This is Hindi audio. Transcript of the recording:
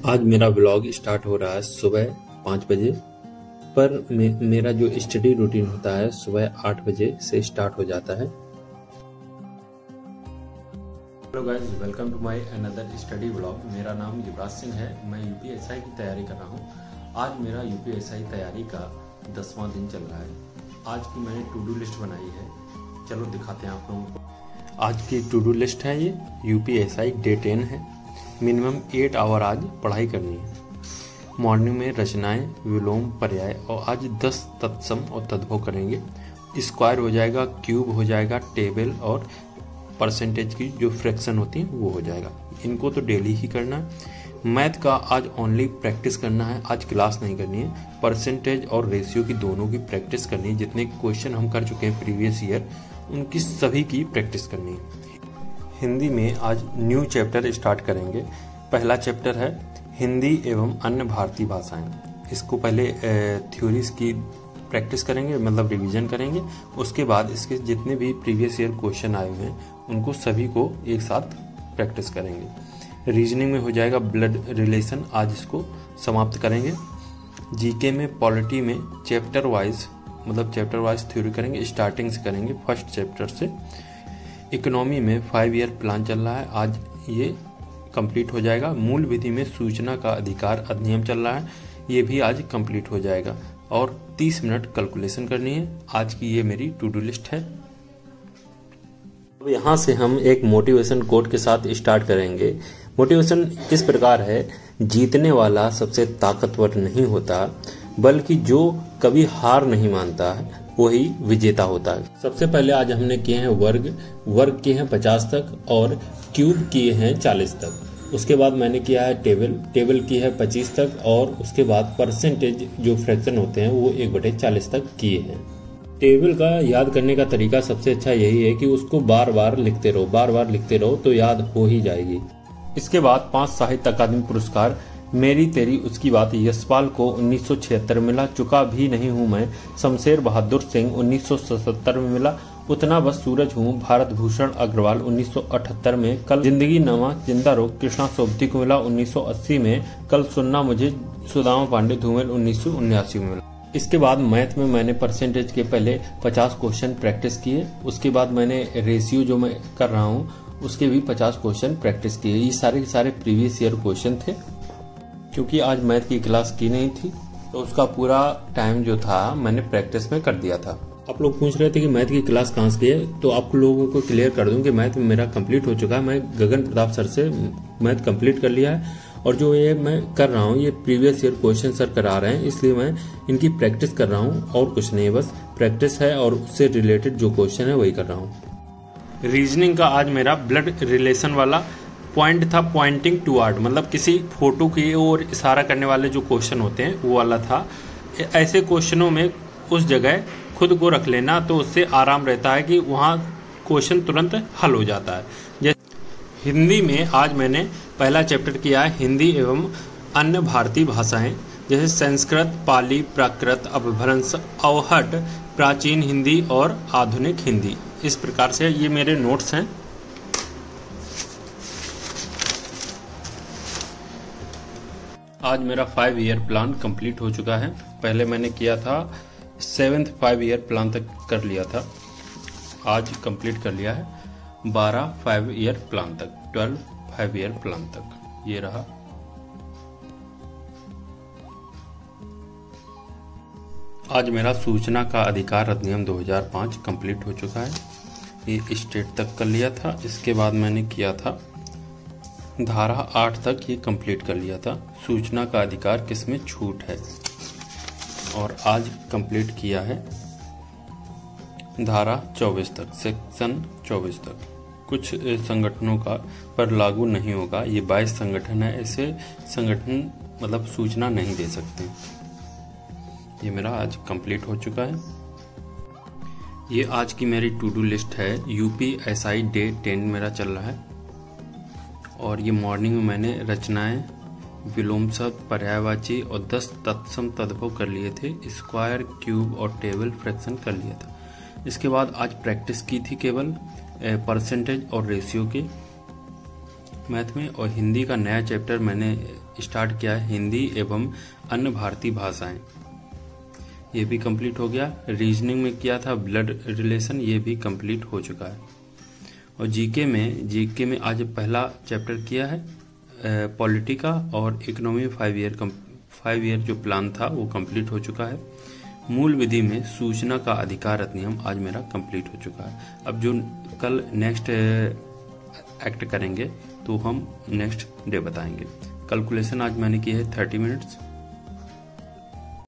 आज मेरा ब्लॉग स्टार्ट हो रहा है सुबह 5 बजे, पर मेरा जो स्टडी रूटीन होता है सुबह 8 बजे से स्टार्ट हो जाता है। Hello guys, welcome to my another study blog. मेरा नाम युवराज सिंह है। मैं यूपीएसआई की तैयारी कर रहा हूँ। आज मेरा यूपीएसआई तैयारी का 10वां दिन चल रहा है। आज की मैंने टू डू लिस्ट बनाई है, चलो दिखाते हैं आप लोगों को। आज की टू डू लिस्ट है ये यूपीएसआई डे 10 है। मिनिमम 8 आवर आज पढ़ाई करनी है। मॉर्निंग में रचनाएं, विलोम, पर्याय और आज 10 तत्सम और तद्भव करेंगे। स्क्वायर हो जाएगा, क्यूब हो जाएगा, टेबल और परसेंटेज की जो फ्रैक्शन होती है वो हो जाएगा। इनको तो डेली ही करना है। मैथ का आज ओनली प्रैक्टिस करना है, आज क्लास नहीं करनी है। परसेंटेज और रेशियो की दोनों की प्रैक्टिस करनी है। जितने क्वेश्चन हम कर चुके हैं प्रीवियस ईयर उनकी सभी की प्रैक्टिस करनी है। हिंदी में आज न्यू चैप्टर स्टार्ट करेंगे। पहला चैप्टर है हिंदी एवं अन्य भारतीय भाषाएं। इसको पहले थ्योरीज की प्रैक्टिस करेंगे, मतलब रिवीजन करेंगे। उसके बाद इसके जितने भी प्रीवियस ईयर क्वेश्चन आए हुए हैं उनको सभी को एक साथ प्रैक्टिस करेंगे। रीजनिंग में हो जाएगा ब्लड रिलेशन, आज इसको समाप्त करेंगे। जीके में, पॉलिटी में चैप्टर वाइज थ्योरी करेंगे। स्टार्टिंग से करेंगे, फर्स्ट चैप्टर से। इकोनॉमी में 5 ईयर प्लान चल रहा है, आज ये कंप्लीट हो जाएगा। मूल विधि में सूचना का अधिकार अधिनियम चल रहा है, ये भी आज कंप्लीट हो जाएगा। और 30 मिनट कैलकुलेशन करनी है। आज की ये मेरी टू डू लिस्ट है। अब यहाँ से हम एक मोटिवेशन कोट के साथ स्टार्ट करेंगे। मोटिवेशन इस प्रकार है, जीतने वाला सबसे ताकतवर नहीं होता, बल्कि जो कभी हार नहीं मानता है वही विजेता होता है। सबसे पहले आज हमने किए हैं वर्ग किए हैं 50 तक और क्यूब किए हैं 40 तक। उसके बाद मैंने किया है टेबल की है 25 तक और उसके बाद परसेंटेज जो फ्रैक्शन होते हैं वो 1/40 तक किए हैं। टेबल का याद करने का तरीका सबसे अच्छा यही है कि उसको बार बार लिखते रहो तो याद हो ही जाएगी। इसके बाद 5 साहित्य अकादमी पुरस्कार। मेरी तेरी उसकी बात यशपाल को 1976 में मिला। चुका भी नहीं हूँ मैं शमशेर बहादुर सिंह 1977 में मिला। उतना बस सूरज हूँ भारत भूषण अग्रवाल 1978 में। कल जिंदगी नमा जिंदा रोग कृष्णा सोबती को मिला 1980 में। कल सुनना मुझे सुदामा पांडे धूमेल 1979 में मिला। इसके बाद मैथ में मैंने परसेंटेज के पहले 50 क्वेश्चन प्रैक्टिस किए। उसके बाद मैंने रेशियो जो मैं कर रहा हूँ उसके भी 50 क्वेश्चन प्रैक्टिस किए। ये सारे प्रीवियस ईयर क्वेश्चन थे। क्योंकि आज मैथ की क्लास की नहीं थी तो उसका पूरा टाइम जो था मैंने प्रैक्टिस में कर दिया था। आप लोग पूछ रहे थे कि मैथ की क्लास कहाँ से की है, तो आप लोगों को क्लियर कर दूं कि मैथ मेरा कंप्लीट हो चुका है। मैं गगन प्रताप सर से मैथ कंप्लीट कर लिया है और जो ये मैं कर रहा हूँ ये प्रीवियस ईयर क्वेश्चन सर करा रहे हैं, इसलिए मैं इनकी प्रैक्टिस कर रहा हूँ और कुछ नहीं, बस प्रैक्टिस है और उससे रिलेटेड जो क्वेश्चन है वही कर रहा हूँ। रीजनिंग का आज मेरा ब्लड रिलेशन वाला पॉइंट था, पॉइंटिंग टुवर्ड, मतलब किसी फोटो की ओर इशारा करने वाले जो क्वेश्चन होते हैं वो वाला था। ऐसे क्वेश्चनों में उस जगह खुद को रख लेना तो उससे आराम रहता है कि वहाँ क्वेश्चन तुरंत हल हो जाता है। जैसे हिंदी में आज मैंने पहला चैप्टर किया है हिंदी एवं अन्य भारतीय भाषाएं, जैसे संस्कृत, पाली, प्राकृत, अपभ्रंश, अवहट, प्राचीन हिंदी और आधुनिक हिंदी। इस प्रकार से ये मेरे नोट्स हैं। आज मेरा 5 ईयर प्लान कंप्लीट हो चुका है। पहले मैंने किया था 7th 5 ईयर प्लान तक कर लिया था, आज कंप्लीट कर लिया है 12 5 ईयर प्लान तक, 12 5 ईयर प्लान तक। ये रहा। आज मेरा सूचना का अधिकार अधिनियम 2005 कंप्लीट हो चुका है। ये स्टेट तक कर लिया था। इसके बाद मैंने किया था धारा 8 तक, ये कंप्लीट कर लिया था। सूचना का अधिकार किसमें छूट है, और आज कंप्लीट किया है धारा 24 तक, सेक्शन 24 तक। कुछ संगठनों का पर लागू नहीं होगा। ये 22 संगठन है, ऐसे संगठन मतलब सूचना नहीं दे सकते। ये मेरा आज कंप्लीट हो चुका है। ये आज की मेरी टू डू लिस्ट है। यूपीएसआई डे 10 मेरा चल रहा है और ये मॉर्निंग में मैंने रचनाएं, विलोम शब्द, पर्यायवाची और 10 तत्सम तद्भव कर लिए थे। स्क्वायर, क्यूब और टेबल फ्रैक्शन कर लिया था। इसके बाद आज प्रैक्टिस की थी केवल परसेंटेज और रेशियो की मैथ में। और हिंदी का नया चैप्टर मैंने स्टार्ट किया है हिंदी एवं अन्य भारतीय भाषाएं, ये भी कंप्लीट हो गया। रीजनिंग में किया था ब्लड रिलेशन, ये भी कंप्लीट हो चुका है। और जीके में आज पहला चैप्टर किया है पॉलिटी का, और इकोनॉमी 5 ईयर जो प्लान था वो कंप्लीट हो चुका है। मूल विधि में सूचना का अधिकार अधिनियम आज मेरा कंप्लीट हो चुका है। अब जो कल नेक्स्ट एक्ट करेंगे तो हम नेक्स्ट डे बताएंगे। कैलकुलेशन आज मैंने की है 30 मिनट्स।